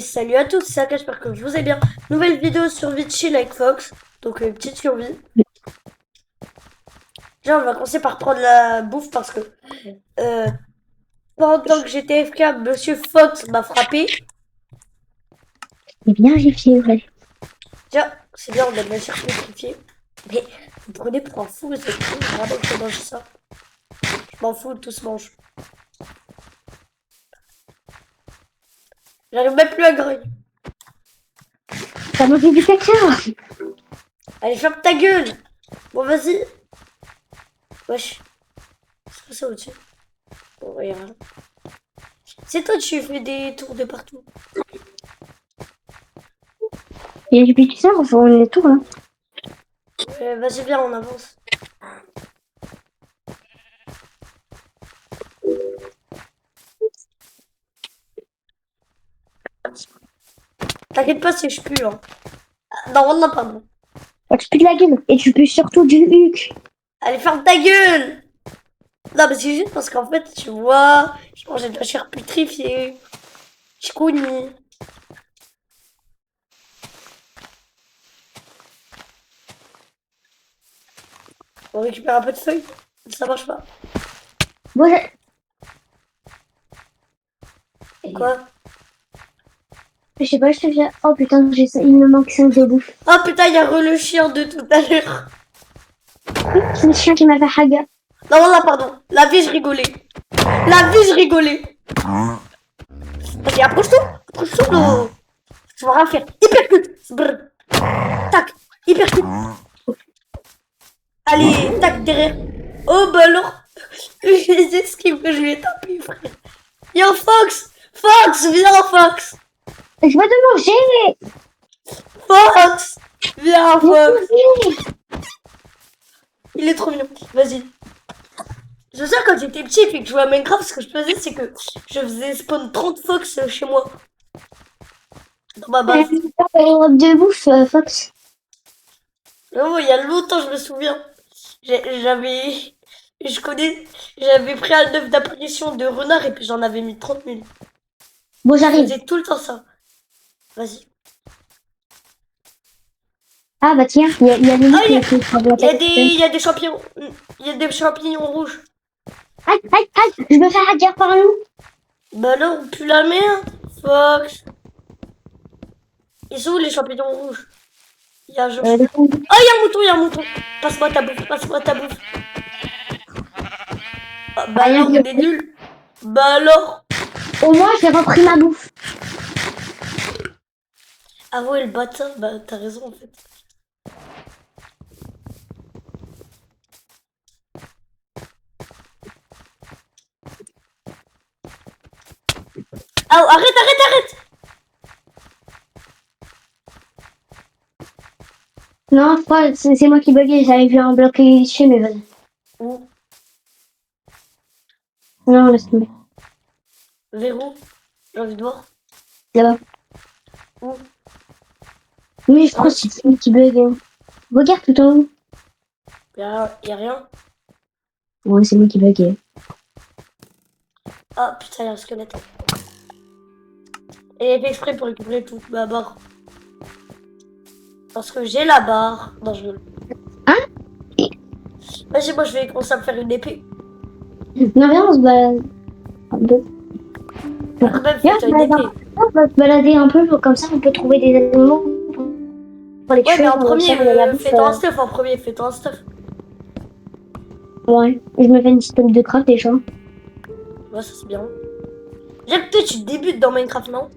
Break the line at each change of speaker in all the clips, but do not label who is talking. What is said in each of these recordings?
salut à tous, c'est Saka, j'espère que vous allez bien. Nouvelle vidéo sur Vichy like Fox, donc petite survie. Déjà, on va commencer par prendre la bouffe parce que euh, pendant que j'étais FK, Monsieur Fox m'a frappé.
C'est bien vérifié, ouais.
Déjà, c'est bien, on a de la chair pétrifiée. Mais vous prenez pour un fou, c'est fou, vraiment que je mange ça. Je m'en fous, tous mangent. J'arrive même plus à grogner.
T'as mangé du caca.
Allez, ferme ta gueule. Bon, vas-y. Wesh, c'est quoi ça au-dessus? Bon, regarde. C'est toi, tu fais des tours de partout.
Il y a du pizza, on est tout là.
Vas-y, viens, on avance. T'inquiète pas si je pue, hein. Non, wallah, pardon.
Oh, tu pues de la gueule. Et tu pues surtout du huc.
Allez, ferme ta gueule! Non, mais c'est juste parce qu'en fait, tu vois, je mangeais de la chair pétrifiée. Je connais. On récupère un peu de feuilles. Ça marche pas.
Moi,
Quoi?
je sais pas, je te viens. Oh putain, il me manque 5 de bouffe.
Oh putain, il y a le chien de tout à l'heure.
C'est le chien qui m'a fait haga.
Non, wallah, pardon. La vie, je rigolais. La vie, je rigolais. Vas-y, approche-toi. Approche-toi, non. Tu vas rien faire. Hypercute. Brr. Tac. Hypercute. Allez, tac, derrière. Oh, bah alors. Je les esquive que je lui ai tapé, frère. Yo, Fox. Fox, viens, Fox.
Je vais te manger.
Fox. Viens, Fox.
Manger.
Il est trop mignon. Vas-y. Je sais quand j'étais petit et que je jouais à Minecraft, ce que je faisais, c'est que je faisais spawn 30 Fox chez moi. Dans ma base.
De bouffe, Fox.
Oh, il y a longtemps, je me souviens. J'avais. Je connais. J'avais pris un œuf d'apparition de renard et puis j'en avais mis 30 000.
Bon,
Je
j'arrive.
faisais tout le temps ça. Vas-y.
Ah bah tiens, il y a les
Ah,
qui
il y a des champignons. Il y a des champignons rouges.
Aïe, aïe, aïe. Je me fais hacker par nous.
Bah alors, on pue la merde, Fox. Ils sont où les champignons rouges? Il y a un jeu.
Euh,
Oh, il y a un mouton, il y a un mouton. Passe-moi ta bouffe, passe-moi ta bouffe. Ah, bah
Rien
alors, on
que-
est nuls. Bah alors.
Au moins, j'ai repris ma bouffe.
Ah ouais, le bâtard, bah t'as raison en fait. Ah, arrête, arrête, arrête.
Non, je crois que c'est moi qui buguais. J'avais vu un bloc chez mais vas-y.
Où?
Non, laisse tomber.
Verrou? J'ai envie de voir.
Là-bas.
Où?
Oui, je crois que c'est lui qui bug. Hein. Regarde tout en haut.
Y a rien.
Ouais, c'est moi qui bug.
Ah putain, il y a un squelette. Et il est fait exprès pour récupérer toute ma barre. Parce que j'ai la barre. Non, je veux.
Hein?
Vas-y, moi je vais commencer à me faire une épée.
Non, viens, on se balade. Un peu.
Quand même,
Viens,
faut une épée.
on va se balader un peu, comme ça on peut trouver des animaux pour les
Ouais,
tuer.
mais en
Comme
premier,
ça, on a la bouffe,
fais-toi un stuff en premier, fais-toi un stuff.
Ouais, je me fais une petite tome de craft déjà.
Ouais, ça c'est bien. Déjà que toi, tu débutes dans Minecraft, non?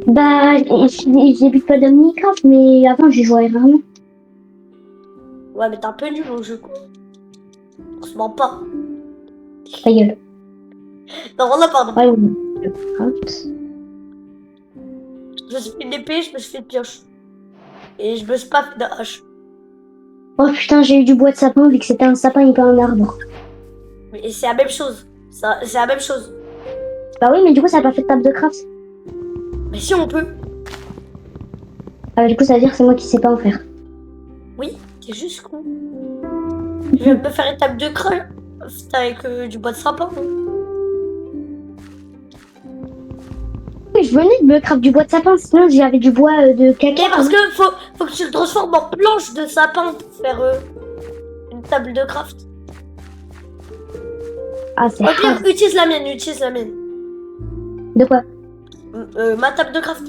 Bah, je débute pas de Minecraft, mais avant j'y jouais rarement.
Ouais, mais t'es un peu nul au jeu, quoi. On se ment pas.
Ta gueule.
Non, voilà, pardon.
Ouais, ouais. Craft.
Je me suis fait une épée, je me suis fait une pioche. Et je me suis pas fait de hache.
Oh putain, j'ai eu du bois de sapin vu que c'était un sapin et pas un arbre.
Mais c'est la même chose. C'est la même chose.
Bah oui, mais du coup ça a pas fait de table de craft.
Mais si on peut.
Ah, du coup ça veut dire que c'est moi qui sais pas en faire.
Oui, t'es juste con. Je vais me faire une table de creux. C'est avec du bois de sapin. Hein.
mais je venais de me craft du bois de sapin, sinon j'avais du bois de caca.
Mais parce que faut que tu le transformes en planche de sapin pour faire une table de craft.
Ah, c'est
Au pire,
hard.
utilise la mienne, utilise la mienne.
De quoi?
Ma table de craft.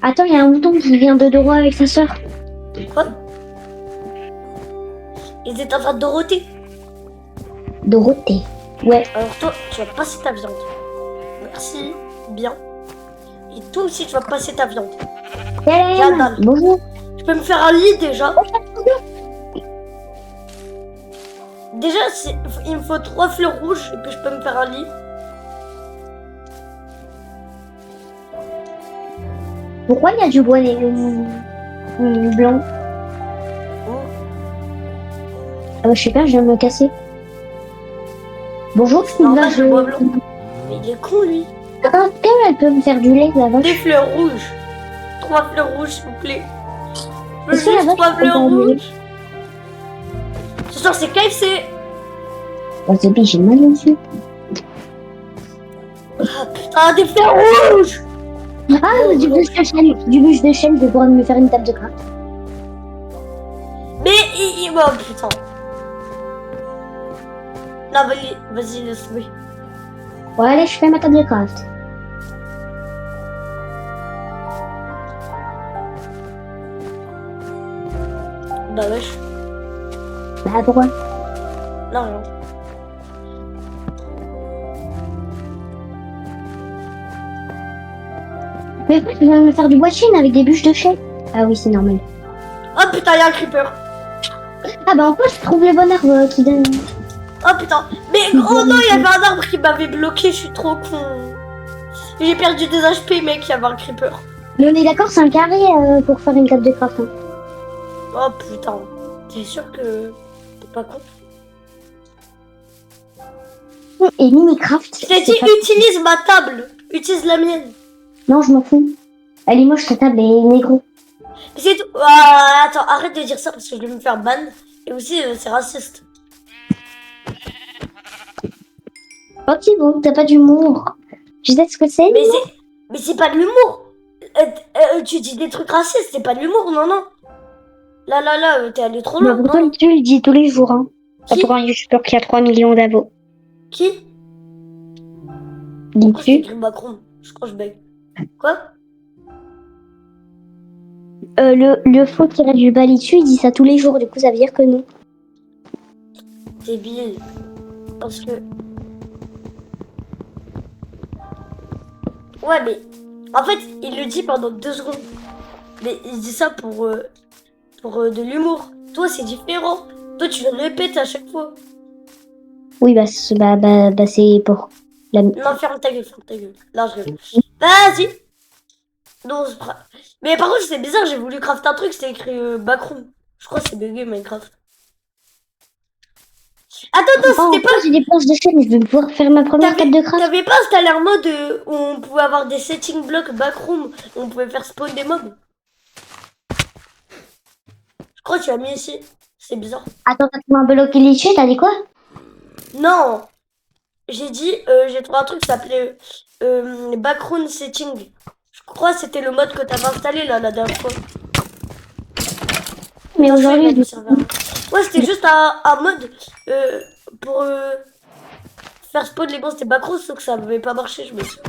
Attends, il y a un mouton qui vient de Doro avec sa soeur.
Quoi? Ils étaient en train de Dorothée.
Dorothée. Ouais.
Alors toi, tu vas passer ta viande. Merci. Bien. Et toi aussi, tu vas passer ta viande.
Yann, bonjour.
Je peux me faire un lit déjà. Déjà, il me faut 3 fleurs rouges et puis je peux me faire un lit.
Pourquoi il y a du bois blanc?
Oh.
Ah bah, je sais pas, je viens de me casser. Bonjour,
C'est normal,
là,
le bois blanc. Mais il est con, lui.
Ah, elle peut me faire du lait, la vache.
Des fleurs rouges. 3 fleurs rouges, s'il vous plaît. Je veux
Est-ce que la
juste
vache
3
peut
fleurs
faire du lait?
rouges. Ce soir, c'est KFC.
Oh, c'est pire, j'ai mal dessus.
Ah putain, des fleurs rouges.
Ah, du bûche de chêne. Du bûche de chêne, je vais pouvoir me faire une table de craft.
Mais oh putain. Non, vas-y, laisse-moi.
Bon, allez, je fais ma table de craft.
Bah wesh.
Bah, pourquoi?
Non, rien.
Mais après, je viens de me faire du bois de chêne avec des bûches de chêne. Ah oui, c'est normal.
Oh putain, y'a un creeper.
Ah bah, en plus, je trouve le bon arbre qui donne...
Oh putain. Mais oh non, il y avait un arbre qui m'avait bloqué, je suis trop con. J'ai perdu des HP, mec, il y avait un creeper.
Mais on est d'accord, c'est un carré pour faire une table de craft. Hein.
Oh putain. T'es sûr que t'es pas con?
Et Minecraft.
Je t'ai dit, utilise ma table. Utilise la mienne.
Non, je m'en fous. Elle est moche, ta table est négro.
Mais c'est tout. Ah, attends, arrête de dire ça parce que je vais me faire ban. Et aussi, c'est raciste.
Ok, bon, t'as pas d'humour. Je sais ce que c'est.
Mais c'est pas de l'humour. Tu dis des trucs racistes, c'est pas de l'humour, non, non. Là, t'es allé trop
Bah,
loin.
pourtant,
Non.
tu le dis tous les jours. Hein.
Qui
Pour un youtubeur qui a 3 millions d'abos.
Qui Pourquoi c'est
Dis-tu
écrit Macron? Je crois que je bug. Quoi
le faux qui reste du balitu, il dit ça tous les jours. Du coup, ça veut dire que non.
Débile. Parce que... Ouais, mais... En fait, il le dit pendant 2 secondes. Mais il dit ça pour de l'humour. Toi, c'est différent. Toi, tu le répètes à chaque fois.
Oui, bah, c'est pour...
Non, ferme ta gueule, ferme ta gueule. Là, je rigole. Vas-y. Non, c'est pas... Mais par contre, c'est bizarre, j'ai voulu crafter un truc, c'était écrit backroom. Je crois que c'est bugué, Minecraft. Attends, c'était pas...
J'ai des planches de chêne, je vais pouvoir faire ma première table de craft.
T'avais pas installé un mode où on pouvait avoir des setting blocks backroom, où on pouvait faire spawn des mobs? Je crois que tu l'as mis ici. C'est bizarre.
Attends, t'as trouvé un bloc illiché, t'as dit quoi?
Non. J'ai dit, j'ai trouvé un truc qui s'appelait backroom setting. Je crois que c'était le mode que t'avais installé là, la dernière fois.
Mais aujourd'hui,
Ouais, c'était juste un mode pour faire spawn les monstres. C'était backroom, sauf que ça n'avait pas marché, je me suis.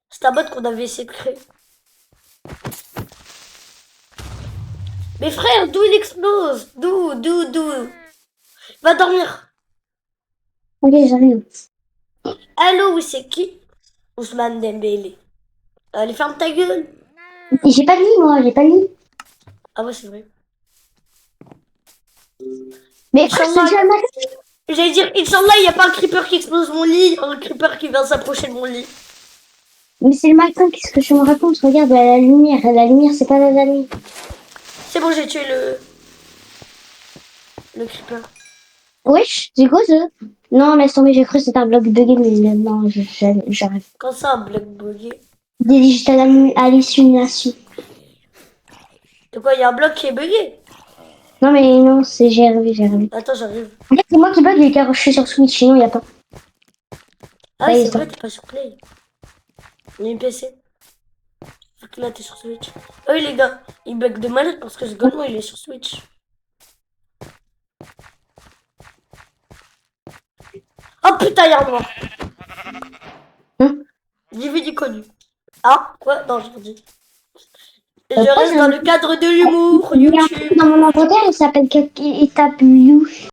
C'est un mode qu'on avait essayé de créer. Mais frère, d'où il explose? D'où? Va dormir.
Ok, j'arrive.
Allô, oui, c'est qui? Ousmane Dembélé. Allez, ferme ta gueule.
J'ai pas de lit, moi, j'ai pas de lit.
Ah ouais, c'est vrai.
Mais frère, c'est déjà le matin.
J'allais dire, Inch'Allah, il n'y a pas un creeper qui explose mon lit, un creeper qui vient s'approcher de mon lit.
Mais c'est le matin, qu'est-ce que tu me racontes? Regarde, la lumière, c'est pas la nuit.
C'est bon, j'ai tué le creeper.
Wesh, c'est quoi ça? Non, laisse tomber, j'ai cru que c'était un bloc bugué, mais non, j'arrive.
Quand ça, un bloc bugué?
Des digital hallucinations.
De quoi, il y a un bloc qui est bugué?
Non, mais non, j'ai arrivé.
Attends, j'arrive.
En fait, c'est moi qui bug, car je suis sur Switch, sinon il y a pas.
Ah
Ça y
oui,
est,
c'est
ça.
vrai, t'es pas sur Play. Il y a une PC. Vu que là, t'es sur Switch. Ah oui, les gars, il bug de malade parce que ce golemon, il est sur Switch. Oh putain, il y a un noir.
Hein?
J'ai vu du connu. Ah, quoi? Non, je dis. Je
Pourquoi
reste dans le cadre de l'humour,
il y a un truc
YouTube.
dans mon inventaire, il tape Youch.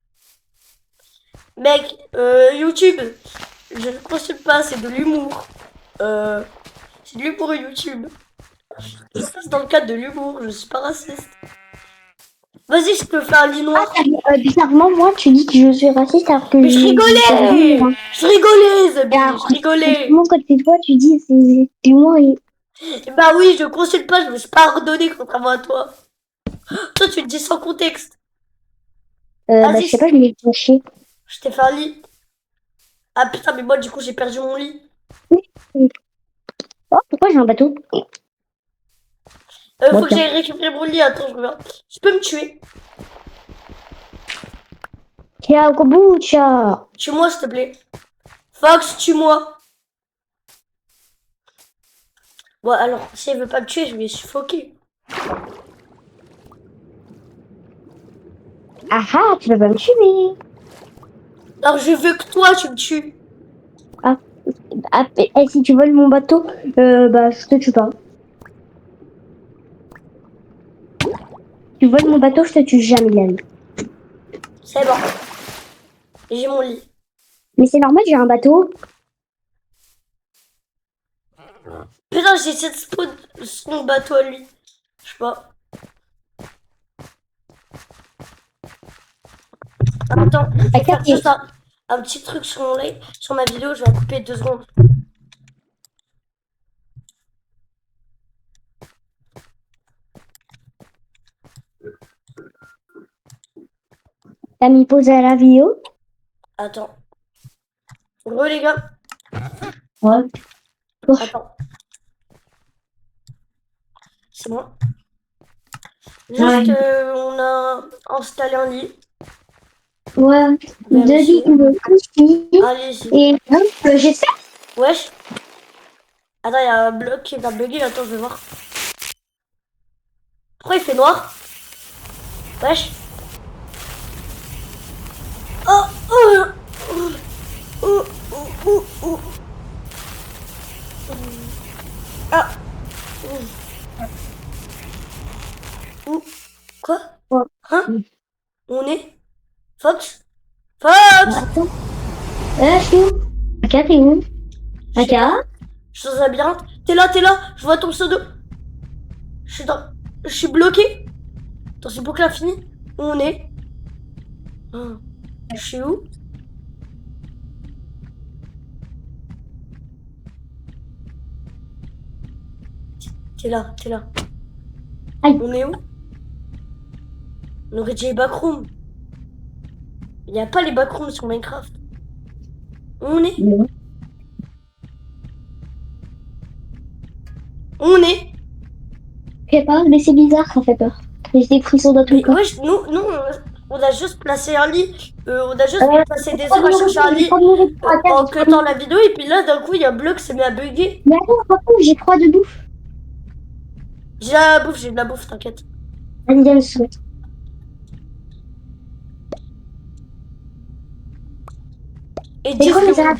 Mec, YouTube, je ne consulte pas, c'est de l'humour. C'est de l'humour YouTube. Je reste dans le cadre de l'humour, je suis pas raciste. Vas-y, je te fais un lit noir.
Bizarrement, moi, tu dis que je suis raciste alors que
Mais je
j'ai de l'humour,
rigolais!
hein.
Je rigolais,
Et
Zabi,
alors,
je rigolais.
justement, quand t'es toi, tu dis c'est de l'humour et...
Bah oui, je consulte pas, je me suis pas ordonné contrairement à toi. Toi, tu te dis sans contexte.
Bah,
Vas-y,
je sais pas, je l'ai caché.
je t'ai fait un lit. Ah putain, mais moi, du coup, j'ai perdu mon lit.
Oh, pourquoi j'ai un bateau? Bon,
Faut que
tiens.
j'aille récupérer mon lit, attends, je reviens. Tu peux me tuer?
Ciao, kombucha.
Tue-moi, s'il te plaît. Fox, tue-moi. Bon, alors, si elle veut pas me tuer, je vais suffoquer.
Ah ah, tu peux pas me tuer.
Alors, je veux que toi, tu me tues.
Ah, et si tu voles mon bateau, bah, je te tue pas. Tu voles mon bateau, je te tue jamais, Yann.
C'est bon. J'ai mon lit.
Mais c'est normal, j'ai un bateau.
Putain, j'ai cette spawn son bateau à lui. Je sais pas. Attends, je vais faire juste un petit truc sur mon live, sur ma vidéo, je vais en couper 2 secondes.
T'as mis pause à la vidéo?
Attends. Gros les gars,
Ouais.
attends. C'est bon. Juste,
Ouais.
on a installé un lit.
Ouais. Deux
Vérifier.
lits de couchis.
Allez-y.
Et j'espère.
Wesh. Attends, il y a un bloc qui va bugger, attends, je vais voir. Pourquoi il fait noir? Wesh. Oh, oh, oh, oh, oh, oh, oh. Ah. Où? Quoi?
Ouais.
Hein? On est? Fox? Fox!
Attends. Je suis où? Aka, t'es où? Aka?
Je suis dans un labyrinthe. T'es là, je vois ton pseudo. Je suis dans... Je suis bloqué dans une boucle infinie. Où on est? Hein. Je suis où? T'es là.
Aïe.
On est où? On aurait dit les backrooms. Il n'y a pas les backrooms sur Minecraft. Où on est?
Non.
Où on est?
Je sais pas, mais c'est bizarre, ça fait peur. J'ai des frissons dans tout
Mais
le corps.
ouais, nous, on a juste placé un lit. On a juste passé des heures à chercher un lit en cutant la vidéo. Et puis là, d'un coup, il y a un bloc qui s'est mis à bugger.
Mais attends, par contre, j'ai 3 de bouffe.
J'ai de la bouffe, t'inquiète.
Allez, viens me soumettre.
Et
C'est
10
quoi
de
les
bouffe.
arabes?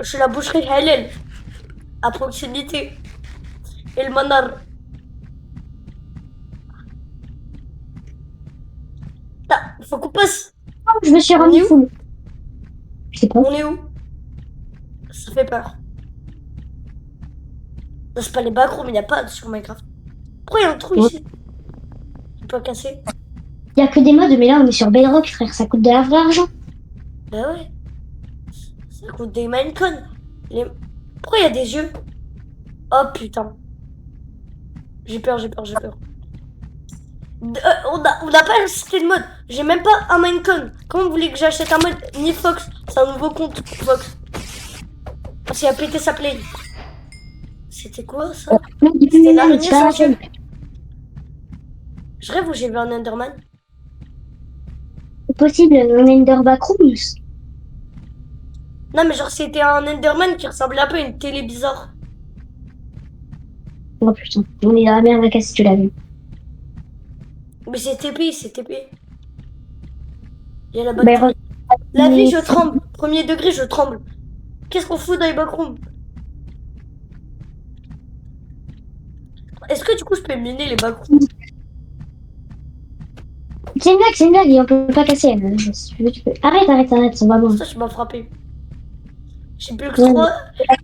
Je suis la boucherie Halal, à proximité. Et le manar. Faut qu'on passe.
Je me suis
On est
rendu
où?
full. Je sais pas.
On est où? Ça fait peur. Non, c'est pas les backrooms, il n'y a pas sur Minecraft. Pourquoi il y a un trou ici? Tu peux casser?
Il y a que des modes, mais là, on est sur Bedrock, frère. Ça coûte de la vraie argent.
Bah ouais. Ça coûte des Minecon. Pourquoi il y a des yeux? Oh putain. J'ai peur. On n'a pas cité de mode. J'ai même pas un Minecon. Comment vous voulez que j'achète un mode? Ni Fox. C'est un nouveau compte, Fox. Parce qu'il a pété sa play. C'était quoi ça? C'était une araignée sans yeux. Je rêve où j'ai vu un Enderman.
possible, un Ender Backrooms.
Non, mais genre, c'était un Enderman qui ressemblait un peu à une télé bizarre.
Oh putain, on est dans la merde, Aka, si tu l'as vu.
Mais c'est TP, c'est TP. Il y a la
Ben,
bactérie. La vie, je tremble. Premier degré, je tremble. Qu'est-ce qu'on fout dans les backrooms? Est-ce que du coup, je peux miner les backrooms?
c'est une blague, et on peut pas casser. Si tu veux, tu peux. Arrête, on va voir.
Ça, tu m'as frappé. J'ai plus que
Ouais,
3.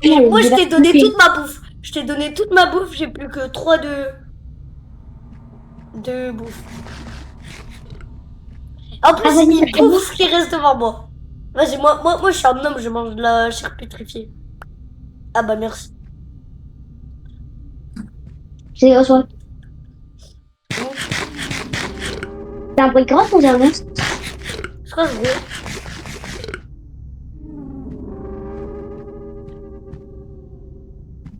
Et moi, je t'ai donné
mais-
toute ma bouffe. Je t'ai donné toute ma bouffe. J'ai plus que 3 de bouffe. En plus,
Ah, vas-y,
il bouffe ce qui reste devant moi. Vas-y, moi, je suis un homme, je mange de la chair pétrifiée. Ah bah merci.
c'est reçoit. C'est un bruit grand ou c'est un monstre?
C'est quoi ce bruit?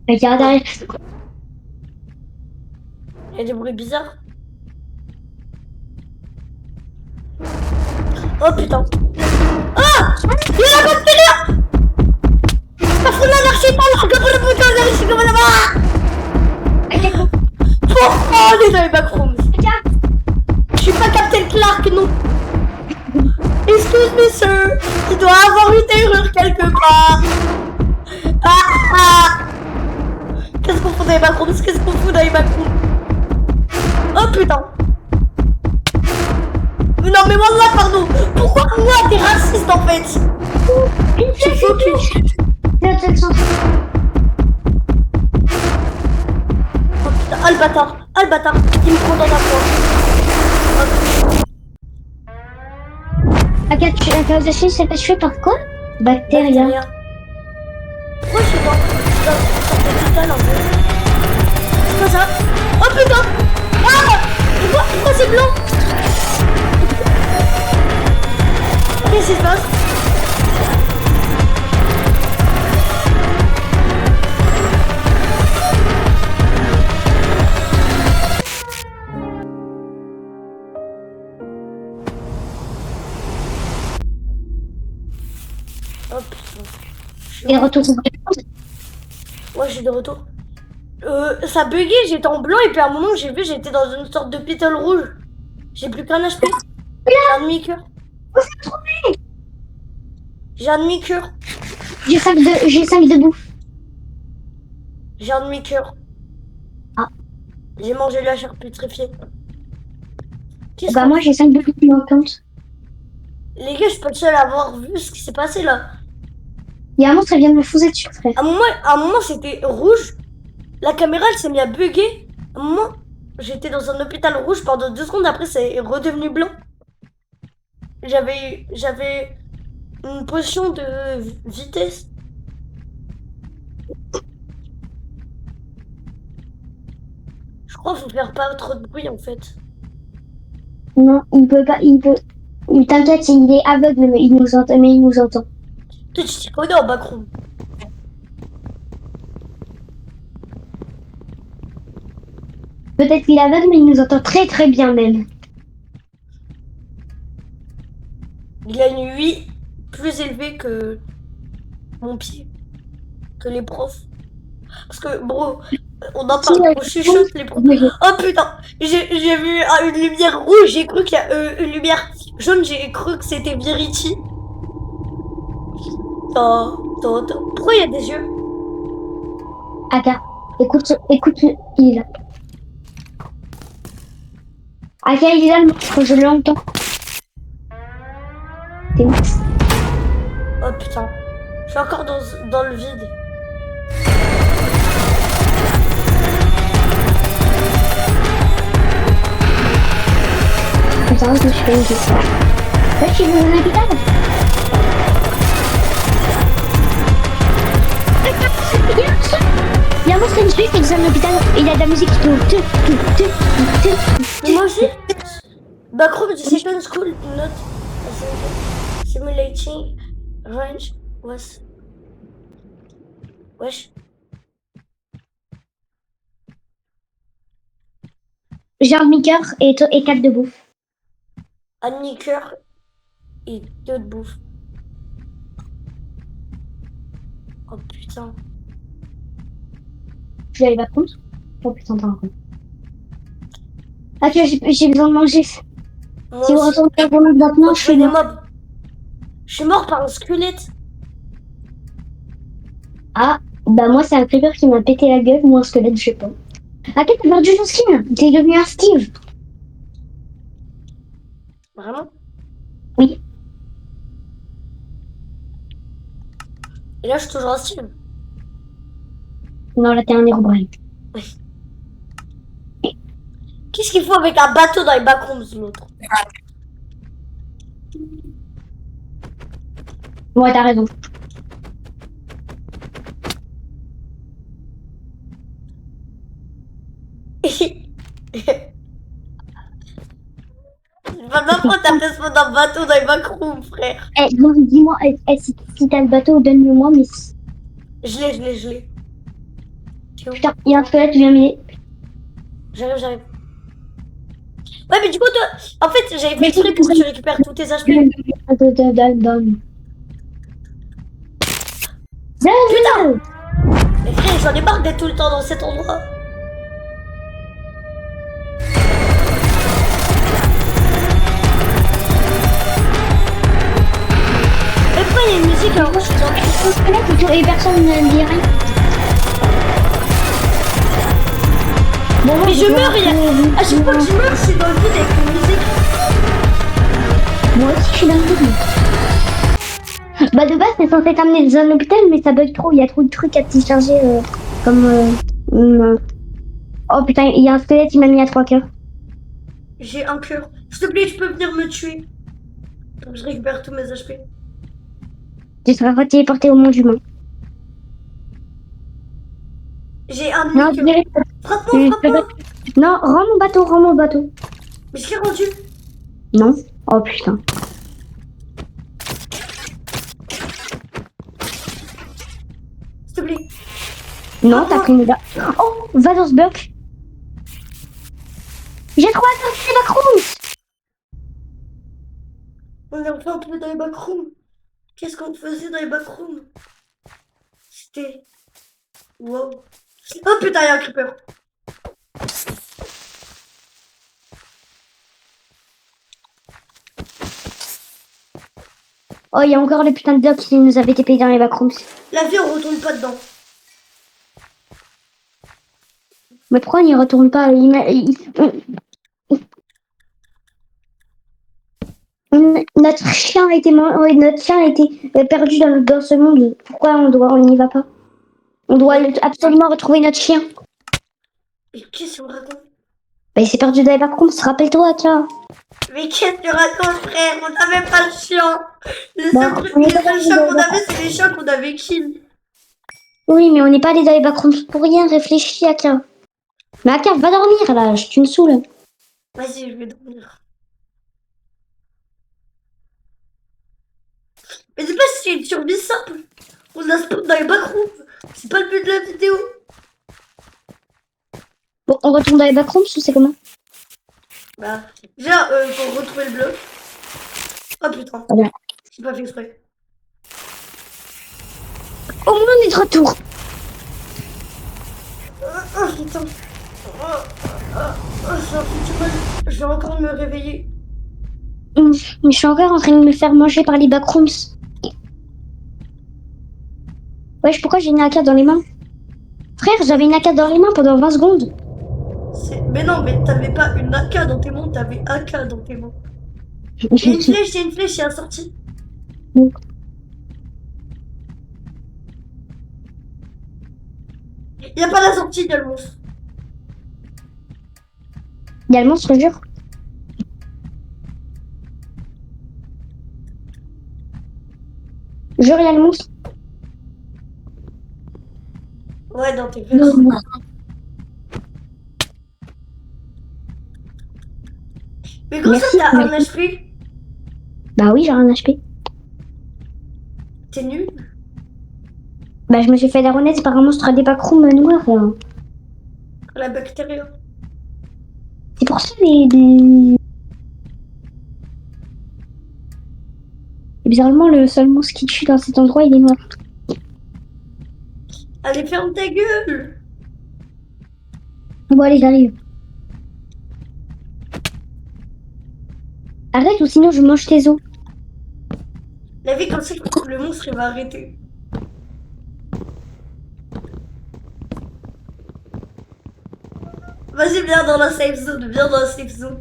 Regarde derrière.
Il y a des bruits bizarres. Oh putain. Ah! Il y a la bactérie! Parfois l'anarchie, pourquoi on est dans les backrooms? Je suis pas Captain Clark, non. Excuse me, sir. Il doit avoir une erreur quelque part. Ah, ah. Qu'est-ce qu'on fout dans les backrooms? Qu'est-ce qu'on fout dans les backrooms? Oh putain. Mais non, mais wallah, pardon. Pourquoi moi, t'es raciste en fait? J'ai choqué.
C'est le sens.
Oh putain, ah le bâtard. Ah le bâtard. Il me prend dans la poire.
Aka, la cause de chine, c'est tué par quoi? Bactéria.
Bactéria. Pourquoi je suis dans l'hôpital en fait? C'est quoi ça? Oh putain! Ah! Pourquoi c'est blanc? Qu'est-ce qui se passe? Oh putain.
Et retour.
Ouais, je suis de retour. Ça buguait, j'étais en blanc et puis à un moment j'ai vu, j'étais dans une sorte d'hôpital rouge. J'ai plus qu'un HP. J'ai un demi-cœur. J'ai un demi-cœur.
J'ai 5 de bouffe.
J'ai un demi-cœur.
Ah.
J'ai mangé de la chair pétrifiée. Qu'est-ce
Bah,
qu'on-
moi, j'ai 5 de bouffe qui me compte.
Les gars, je suis pas le seul à avoir vu ce qui s'est passé là.
Il y a un monstre qui vient de me fouser dessus, frère.
À un moment c'était rouge. La caméra elle s'est mise à bugger. À un moment, j'étais dans un hôpital rouge pendant 2 secondes. Après, c'est redevenu blanc. J'avais une potion de vitesse. Je crois qu'il faut faire pas trop de bruit en fait.
Non, il peut pas, il peut. T'inquiète, il est aveugle, mais il nous entend.
Toi, tu t'y connais en backroom.
Peut-être qu'il est aveugle, mais il nous entend très très bien même.
Il a une UI plus élevée que mon pied, que les profs. Parce que, bro, on en parle, on chuchote les profs. Oh putain, j'ai vu une lumière rouge, j'ai cru qu'il y a une lumière jaune, j'ai cru que c'était Verity. Pourquoi il y a des yeux?
Aka, écoute, il est là. Aka, il est là, le monstre, je l'entends. T'es où?
Oh putain, je suis encore dans le vide.
Putain, je me suis fait une question. Là, tu veux un hôpital? Il y a un monstre qui me suit, qui est dans un hôpital. Il a de la musique qui tourne.
Mais moi aussi. Backroom Decision School not simulating range was. Wesh.
J'ai un demi-cœur et 4 de bouffe.
Un demi-cœur et 2 de bouffe. Oh putain.
Je vais aller par contre. Oh putain, t'as raison. Ah, tu vois, j'ai besoin de manger. Si
Moi
vous
aussi.
retournez à vos maintenant,
Faut
je suis
tuer des
mort.
mobs. Je suis mort par un squelette.
Ah, bah moi, c'est un creeper qui m'a pété la gueule ou un squelette, je sais pas. Ah, t'as perdu ton skin. T'es devenu un Steve.
Vraiment.
Oui.
Et là, je suis toujours en style.
Non, là, t'es un Herobrine.
Qu'est-ce qu'il faut avec un bateau dans les backrooms, l'autre?
Ouais, t'as raison.
Maintenant, pourquoi t'as fait ce d'un bateau dans les backrooms, frère?
Eh, bon, dis-moi, si t'as le bateau, donne-le-moi, mais...
Je l'ai. Tu es où?
Putain, il y a un squelette, viens m'aider.
J'arrive. Ouais, mais du coup, toi, en fait, j'avais fait
Mais
exprès pour que tu récupères tous tes HP.
donne.
Putain! Mais frère, j'en ai marre d'être tout le temps dans cet endroit. Mais pourquoi il y a une musique alors que je suis dans le...
Un squelette et personne ne dit rien. Bon, moi,
Mais je meurs, à chaque fois que je meurs, je suis dans le vide avec une musique.
Moi aussi, je suis dans le vide. Bah, de base, c'est censé t'amener dans un hôpital, mais ça bug trop. Il y a trop de trucs à télécharger, comme... Oh putain, il y a un squelette, il m'a mis à 3 cœurs.
J'ai un cœur. S'il te plaît, tu peux venir me tuer. Pour que je récupère tous mes HP.
Je serai téléporté au monde humain.
J'ai un
Non,
demi-cœur. Frappe-moi.
Non, rends mon bateau.
Mais je l'ai rendu.
Non. Oh putain.
S'il te plaît.
Non, t'as pris une balle. Oh, va dans ce bloc. J'ai trop attendu les backrooms.
On est enfin un peu dans les backrooms. Qu'est-ce qu'on faisait dans les backrooms? C'était... Wow. Oh putain, il y a un creeper.
Oh, il y a encore les putains de blocs qui nous avaient TP dans les backrooms.
La vie, on retourne pas dedans.
Mais pourquoi on n'y retourne pas? Notre chien a été, notre chien a été perdu dans ce monde. Pourquoi on n'y va pas? On doit absolument retrouver notre chien.
Mais qu'est-ce qu'on raconte?
Bah, il s'est perdu dans les backrooms, rappelle-toi, tiens.
Mais qu'est-ce que tu racontes, frère? On n'avait pas le chien. Les
Bah,
seuls chiens qu'on avait, c'est les chiens qu'on avait kill.
Oui, mais on n'est pas allé dans les backrooms pour rien, réfléchis, Aka. Mais Aka, va dormir, là, tu me saoules.
Vas-y, je vais dormir. Mais c'est pas si c'est une survie simple. On a spawn dans les backrooms. C'est pas le but de la vidéo.
Bon, on retourne dans les backrooms ou c'est comment?
Bah, déjà, faut retrouver le bloc. Oh putain.
Voilà.
J'ai pas fait exprès.
Au moins, on est de retour.
Oh putain. Ça fait du mal. Je vais encore me réveiller.
Mais je suis encore en train de me faire manger par les backrooms. Wesh, pourquoi j'ai une AK dans les mains? Frère, j'avais une AK dans les mains pendant 20 secondes.
Mais non, mais t'avais pas une AK dans tes mains, t'avais AK dans tes mains. Il y a une flèche, il y a un sortie.
Bon.
Il y a pas la sortie, il y a le monstre.
Il y a le monstre, jure. Jure, il y a le monstre.
Ouais, dans tes fesses. Mais comment ça, t'as un HP?
Bah oui, j'ai un HP.
T'es nul?
Bah, je me suis fait la renaître par un monstre des backrooms noirs, là.
La bactérie.
C'est pour ça les... bizarrement, le seul monstre qui tue dans cet endroit, il est noir.
Allez, ferme ta gueule.
Bon, allez, j'arrive. Arrête ou sinon je mange tes os.
La vie comme ça, le monstre, il va arrêter. Vas-y, viens dans la safe zone, viens dans la safe zone.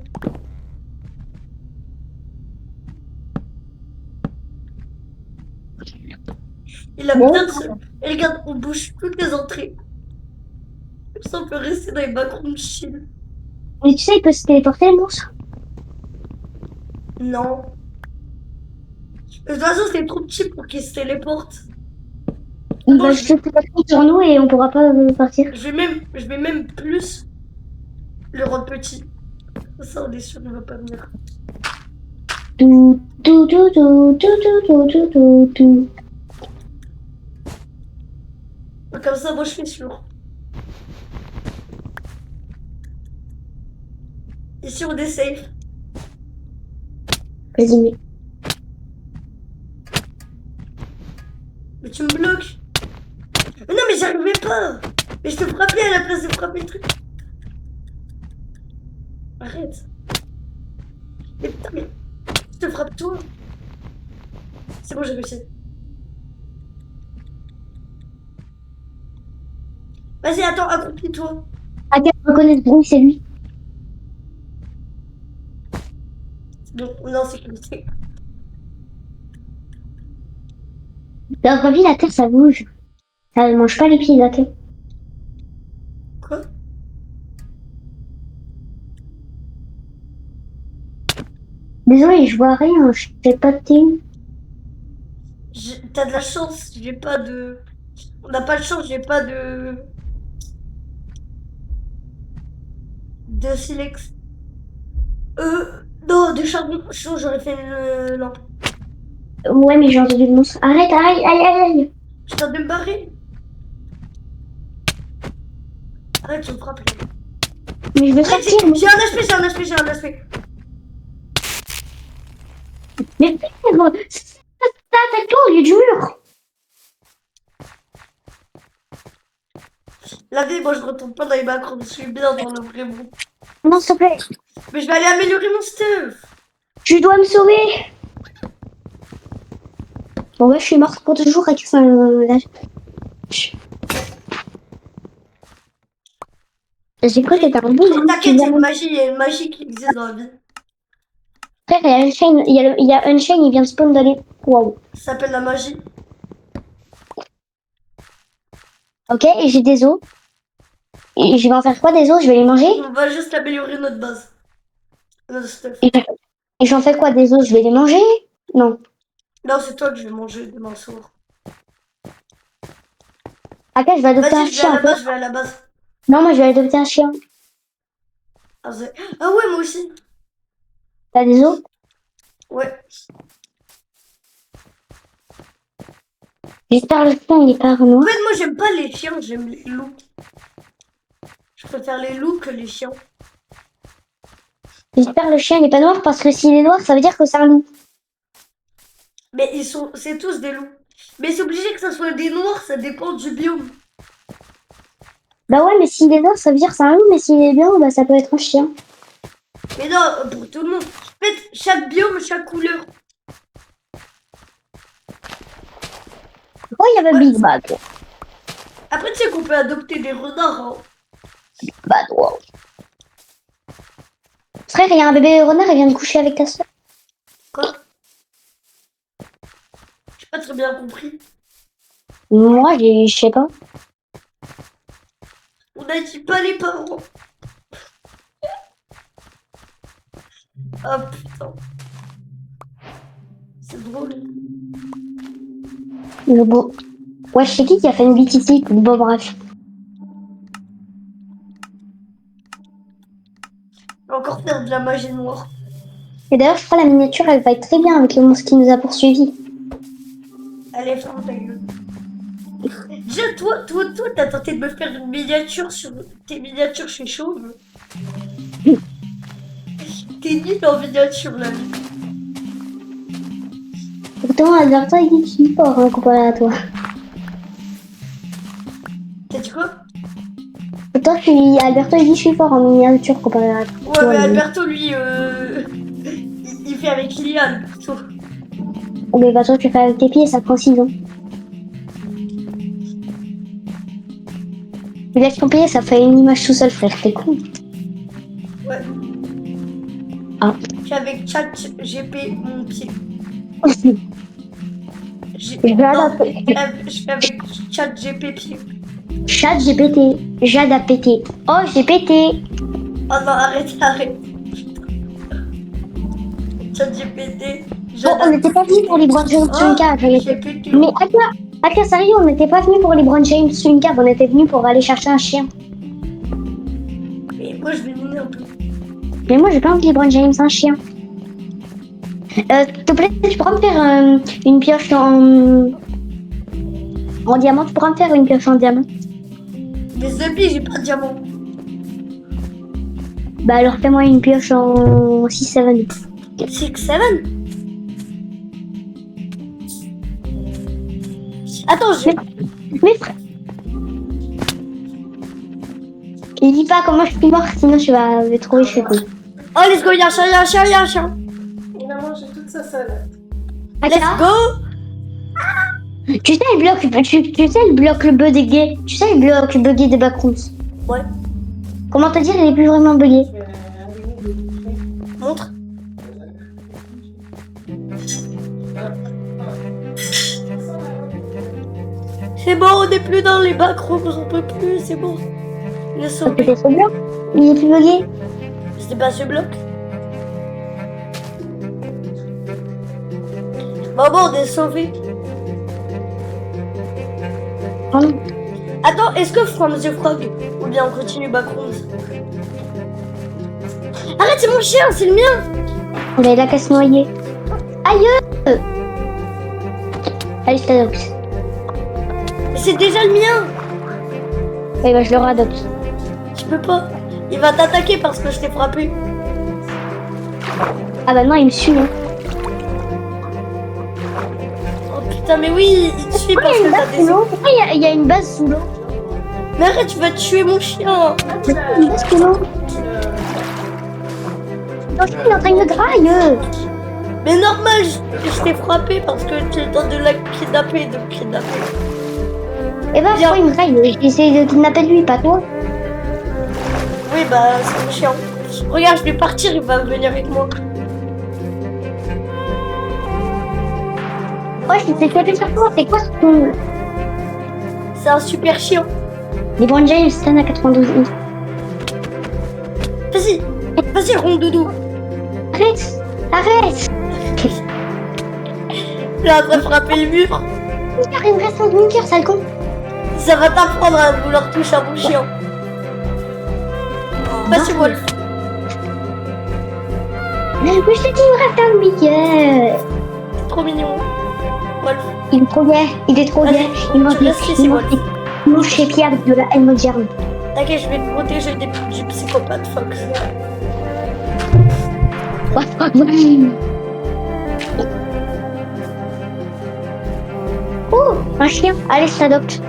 Il a
Bon.
bien de seul. Et regarde, on bouge toutes les entrées. Comme ça, on peut rester dans les backgrounds chill.
Mais tu sais, il peut se téléporter, le monstre.
Non. De toute façon, c'est trop petit pour qu'il se téléporte.
Il
Bon,
va se téléporter sur nous et on pourra pas partir.
je vais même plus le rendre petit. Ça, on est sûr qu'il va pas venir.
Tout, tout, tout, tout, tout, tout, tout, tout, tout.
Comme ça, moi, je suis sûr. Ici, on est safe.
Vas-y, mais.
Mais tu me bloques. Mais non, mais j'arrivais pas. Mais je te frappais à la place de frapper le truc. Arrête. Mais putain, mais je te frappe toi. C'est bon, j'ai réussi. Vas-y, attends, accroupis-toi.
Ah, on reconnaît ce bruit, c'est lui.
Bon, on est en sécurité.
Dans la vie, la terre, ça bouge. Ça ne mange pas les pieds, ok?
Quoi?
Désolé, je vois rien, je sais pas de t'es où.
T'as de la chance, j'ai pas de... On n'a pas de chance, j'ai pas de... De silex. Non, de charbon. Sinon, j'aurais fait une lampe.
Ouais, mais j'ai entendu le monstre. Arrête, aïe, aïe, aïe, aïe.
Je t'en de me barrer. Arrête, tu me frappes.
Mais je veux
Arrête,
sortir.
j'ai un HP, j'ai un HP, j'ai un HP.
Mais frère, attaque-toi au lieu du mur.
La vie, moi, je retourne pas dans les macros. Je suis bien dans le vrai monde.
Non, s'il te plaît.
Mais je vais aller améliorer mon stuff.
Tu dois me sauver. Bon, ouais, je suis morte pour toujours avec ça. J'ai cru que t'étais un bon.
T'inquiète, il y a une magie qui existe dans la vie.
Frère, il y a Unchained, il y a Unchained, il vient de spawn dans les... Waouh.
Ça s'appelle la magie.
Ok, et j'ai des os. Et je vais en faire quoi des os? Je vais les manger?
On va juste améliorer notre base. Notre stuff.
Et j'en fais quoi des os? Je vais les manger? Non.
Non, c'est toi que je vais manger demain soir.
Ok, je vais adopter un
Vas-y, je vais à
chien.
la base, je vais à la base.
Non, moi je vais adopter un chien.
Ah, ah ouais, moi aussi.
T'as des os?
Ouais.
J'espère le chien, il est pas
En
noir.
fait, moi, j'aime pas les chiens, j'aime les loups. Je préfère les loups que les chiens.
J'espère le chien, il est pas noir parce que s'il est noir, ça veut dire que c'est un loup.
Mais c'est tous des loups. Mais c'est obligé que ça soit des noirs, ça dépend du biome.
Bah ouais, mais s'il est noir, ça veut dire que c'est un loup, mais s'il est blanc, bah ça peut être un chien.
Mais non, pour tout le monde. En fait, chaque biome, chaque couleur.
Oh, il y avait Big Bad.
Après, tu sais qu'on peut adopter des renards. Hein.
Bad, wow. Frère, il y a un bébé renard, il vient de coucher avec ta soeur.
Quoi? J'ai pas très bien compris.
Moi, je sais pas.
On a dit pas les parents. Ah putain. C'est drôle.
Le beau. Ouais, je sais qui a fait une bêtise. Bon, bref.
On va encore faire de la magie noire.
Et d'ailleurs, je crois que la miniature, elle va être très bien avec le monstre qui nous a poursuivis.
Allez, ferme ta gueule. Déjà, toi, t'as tenté de me faire une miniature sur tes miniatures chez Chauve. T'es nul en miniature, là.
Pourtant, Alberto, il dit que je suis fort, hein, comparé à toi.
T'as dit quoi?
Pourtant, Alberto, il dit que je suis fort en miniature comparé à toi.
Ouais, mais
lui.
Alberto, lui, il fait avec Liane, plutôt.
Oh, mais bah, toi, tu fais avec tes pieds, ça prend 6 ans. Avec ton pied, ça fait une image tout seul, frère. T'es con.
Ouais.
Ah.
Je suis avec ChatGP, mon pied.
Je vais adapter.
Je fais avec ChatGP pied.
Chat, j'ai pété. Jade a pété. Oh, j'ai pété.
Oh non, arrête. ChatGPT.
Oh, on n'était pas venus pour les Brown James sur une cave.
J'ai pété.
Mais Aka, sérieux, on n'était pas venus pour les Brown James sur une cave. On était venus pour aller chercher un chien.
Mais moi, je vais miner un peu.
Mais moi, j'ai pas envie de les Brown James, un chien. S'il te plaît, tu pourras me faire une pioche en diamant. Tu pourras me faire une pioche en diamant.
Mais Zebby, j'ai pas de diamant.
Bah alors fais-moi une pioche en 6-7.
6-7. Attends,
Mais frère. Il dit pas comment je suis mort, sinon tu vas me trouver je suis con.
Oh, let's go, y'a un chien. Il a mangé toute sa salade. Let's go.
Tu sais le bloc, tu sais le bloc le bugué. Tu sais le bloc bugué des backrooms.
Ouais.
Comment te dire, il est plus vraiment bugué.
Montre. C'est bon, on n'est plus dans les backrooms, j'en peux plus, c'est bon. Le sauver.
C'était ce bloc. Il est plus bugué.
C'était pas ce bloc. Bon, on est sauvé.
Pardon.
Attends, est-ce que From the Frog ou bien on continue backrooms? Arrête, c'est mon chien, c'est le mien.
On a la casse noyée. Aïe. Allez, je t'adopte.
Mais c'est déjà le mien.
Eh ben, je le radopte.
Je peux pas. Il va t'attaquer parce que je t'ai frappé.
Ah bah non, il me suit. Hein.
Oh putain, mais oui, il te suit parce que t'as des...
Pourquoi il y a une base sous l'eau?
Mais arrête, tu vas tuer mon chien.
Une base sous l'eau. Ton chien, il est en train de graille.
Mais normal, je t'ai frappé parce que tu es en train de la kidnapper, de me kidnapper.
Eh ben, pourquoi il me graille? J'ai essayé de kidnapper lui, pas toi.
Oui, bah, c'est mon chien. Regarde, je vais partir, il va venir avec moi.
Ouais, c'est quoi sur toi? C'est quoi ce ton?
C'est un super chien.
Les Brown James, c'est à 92.
Vas-y, rondoudou.
Arrête.
Là, on va frapper le mur.
Il me reste un demi-cœur, sale con.
Ça va t'apprendre à vouloir toucher à mon chien. Vas-y, Wolf.
Mais je t'ai dit, il me reste un demi-cœur.
C'est trop mignon. Wolf.
Il est trop bien, Il mange
tu restes ici, Wolf.
Il mange ses pieds avec de la haine moderne.
T'inquiète, je vais te protéger du psychopathe Fox.
Oh, un chien. Allez, je t'adopte.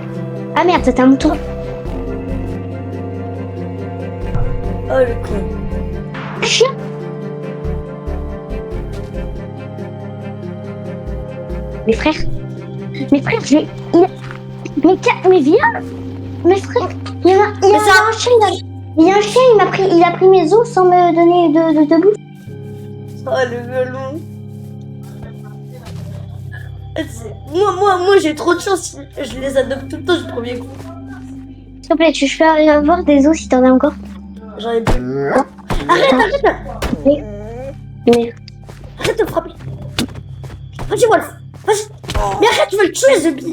Ah merde, c'était un mouton.
Oh, le con.
Un chien. Mes frères, mais viens. Mes frères, il y a un chien, il a pris mes os sans me donner de bouffe.
Oh, le melon. Moi, j'ai trop de chance. Je les adopte tout le temps du premier coup.
S'il te plaît, tu peux avoir des os si t'en as encore.
J'en ai plus. Arrête.
Mais...
Arrête de frapper. Vas-y, Wolf. Vas-y. Mais arrête, tu vas le tuer, Zebby.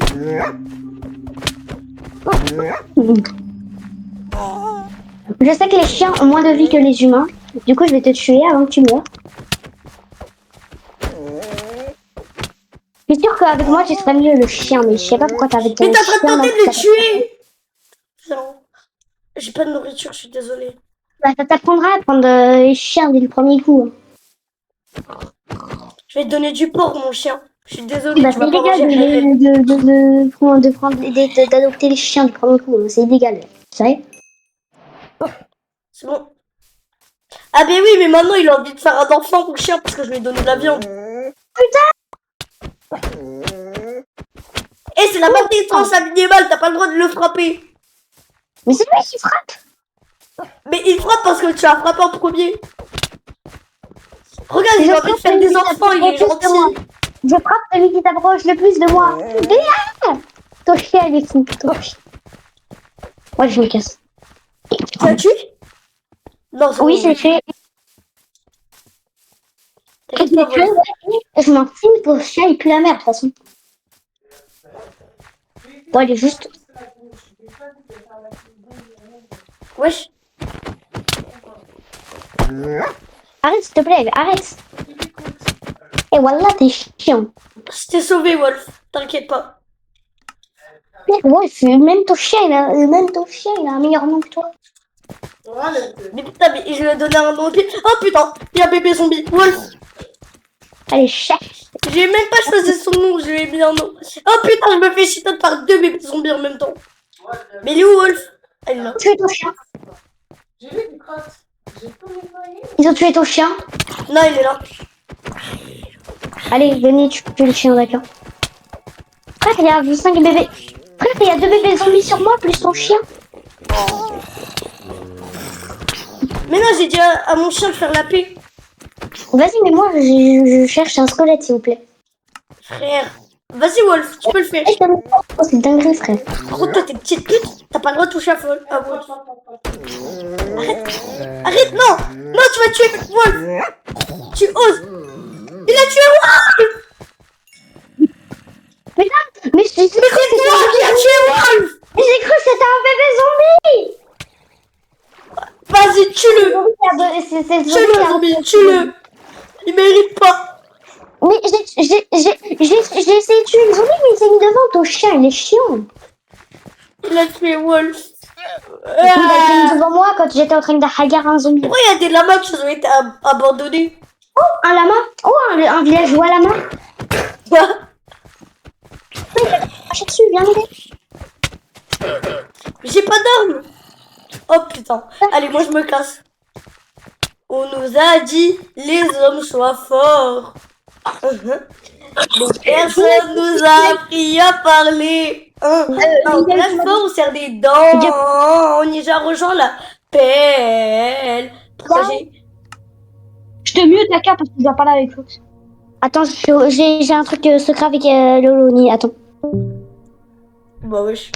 Je sais que les chiens ont moins de vie que les humains. Du coup, je vais te tuer avant que tu meurs. Je suis sûre qu'avec moi, tu serais mieux le chien, mais je sais pas pourquoi t'as avec
Mais
ton
t'es en train de
chien,
tenter
là,
de le tuer. Non. J'ai pas de nourriture, je suis désolée.
Bah, ça t'apprendra à prendre les chiens dès le premier coup.
Je vais te donner du porc, mon chien. Je suis désolée,
Bah,
tu
c'est
vas pas
illégal
manger Riri.
d'adopter les chiens du premier coup. C'est vrai.
C'est bon. Ah ben oui, mais maintenant il a envie de faire un enfant pour le chien parce que je lui ai donné de la viande. Eh, c'est la maltraitance animale, t'as pas le droit de le frapper.
Mais c'est lui qui frappe.
Mais il frappe parce que tu as frappé en premier. Regarde, il a envie de faire des enfants, il est gentil.
Je frappe celui qui t'approche le plus de moi. Bien. Ton chien, il est fou. Ton chien. Ouais, je me casse.
Tu as tué? Non, c'est
Oui,
bon.
c'est fait.
T'inquiète pas, Wolf.
Je m'en fous, ton chien, il pue la merde, de toute façon. Bon, il est juste.
Wesh.
Arrête, s'il te plaît, arrête. Et voilà, t'es chiant.
Je t'ai sauvé, Wolf. T'inquiète pas.
Ouais, même ton chien, il a un meilleur nom que toi.
Mais putain, mais je lui ai donné un nom. Oh putain, il y a bébé zombie. Wolf.
Allez, cherche.
J'ai même pas choisi son nom, je lui ai mis un nom. Oh putain, je me fais chier par deux bébés zombies en même temps. Mais il est où, Wolf? Elle est là.
Tuer ton chien. Ils ont tué ton chien.
Non, il est là.
Allez, venez tuer le chien, d'accord. Frère, il y a 5 bébés. Frère, il y a 2 bébés zombies sur moi, plus ton chien.
Mais non, j'ai dit à mon chien de faire la paix.
Vas-y, mais moi, je cherche un squelette, s'il vous plaît.
Frère. Vas-y, Wolf, tu peux le faire.
Oh, c'est dingue, frère.
Par contre, toi, t'es petite pute. T'as pas le droit de toucher à Wolf. Arrête. Arrête, non. Non, tu vas tuer Wolf. Tu oses. Il a tué Wolf.
Mais j'ai cru
Mais c'est toi qui as tué Wolf.
que c'était un bébé zombie.
Vas-y, tue-le.
C'est
Tue-le, zombie, tue-le. Il mérite pas.
Mais j'ai essayé de tuer le zombie, mais il s'est mis devant. Ton chien, il est chiant.
Il a tué Wolf.
Il a été devant moi quand j'étais en train de hagar un zombie.
Pourquoi il y a des lamas qui ont été abandonnés?
Oh, un lama. Oh, un villageois lama. Marche dessus, viens m'aider.
J'ai pas d'armes. Oh putain. Allez, moi je me casse. On nous a dit les hommes soient forts. Mais personne nous a appris à parler. Un vrai fort, on serre des dents. On y a rejoint la pelle.
Je te mute la carte parce que je dois parler avec l'autre. Attends, j'ai un truc secret avec Lolo. Attends.
Bah wesh.